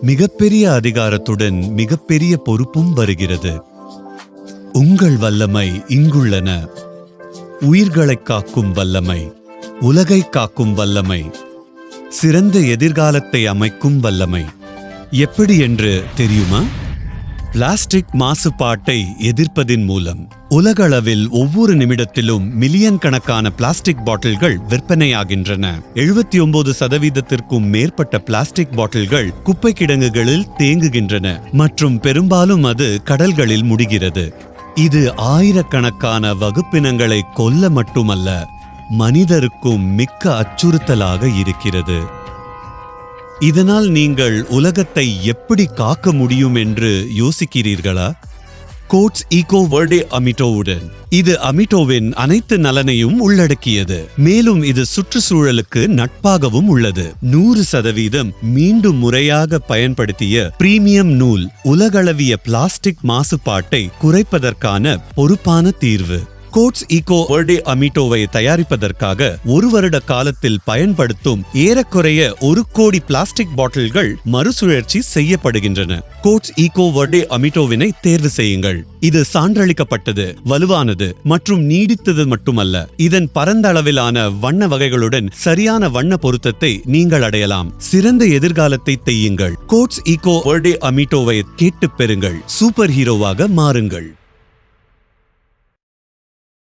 மிகப்பெரிய அதிகாரத்துடன் மிகப்பெரிய பொறுப்பும் வருகிறது. உங்கள் வல்லமை இங்குள்ளன. உயிர்களைக் காக்கும் வல்லமை, உலகை காக்கும் வல்லமை, சிறந்த எதிர்காலத்தை அமைக்கும் வல்லமை. எப்படி என்று தெரியுமா? பிளாஸ்டிக் மாசுபாட்டை எதிர்ப்பதின் மூலம் உலகளவில் ஒவ்வொரு நிமிடத்திலும் மில்லியன் கணக்கான பிளாஸ்டிக் பாட்டில்கள் விற்பனையாகின்றன. 79% மேற்பட்ட பிளாஸ்டிக் பாட்டில்கள் குப்பை கிடங்குகளில் தேங்குகின்றன மற்றும் பெரும்பாலும் அது கடல்களில் முடிகிறது. இது ஆயிரக்கணக்கான வகுப்பினங்களை கொல்ல மட்டுமல்ல, மனிதருக்கும் மிக்க அச்சுறுத்தலாக இருக்கிறது. இதனால் நீங்கள் உலகத்தை எப்படி காக்க முடியும் என்று யோசிக்கிறீர்களா? கோட்ஸ் ஈகோ வெர்டே அமிட்டோவுடன் இது அமிட்டோவின் அனைத்து நலனையும் உள்ளடக்கியது. மேலும் இது சுற்றுச்சூழலுக்கு நட்பாகவும் உள்ளது. 100% மீண்டும் முறையாக பயன்படுத்திய பிரீமியம் நூல் உலகளவிய பிளாஸ்டிக் மாசுபாட்டை குறைப்பதற்கான பொறுப்பான தீர்வு. கோட்ஸ் ஈகோ வெர்டே அமிட்டோவை தயாரிப்பதற்காக 1 வருட காலத்தில் பயன்படுத்தும் ஏறக்குறைய 1 கோடி பிளாஸ்டிக் பாட்டில்கள் மறுசுழற்சி செய்யப்படுகின்றன. கோட்ஸ் ஈகோ வெர்டே அமிட்டோவினை தேர்வு செய்யுங்கள். இது சான்றளிக்கப்பட்டது, வலுவானது மற்றும் நீடித்தது மட்டுமல்ல, இதன் பரந்த அளவிலான வண்ண வகைகளுடன் சரியான வண்ண பொருத்தத்தை நீங்கள் அடையலாம். சிறந்த எதிர்காலத்தை தேயுங்கள். கோட்ஸ் ஈகோ வெர்டே அமிட்டோவை கேட்டு பெறுங்கள். சூப்பர் ஹீரோவாக மாறுங்கள்.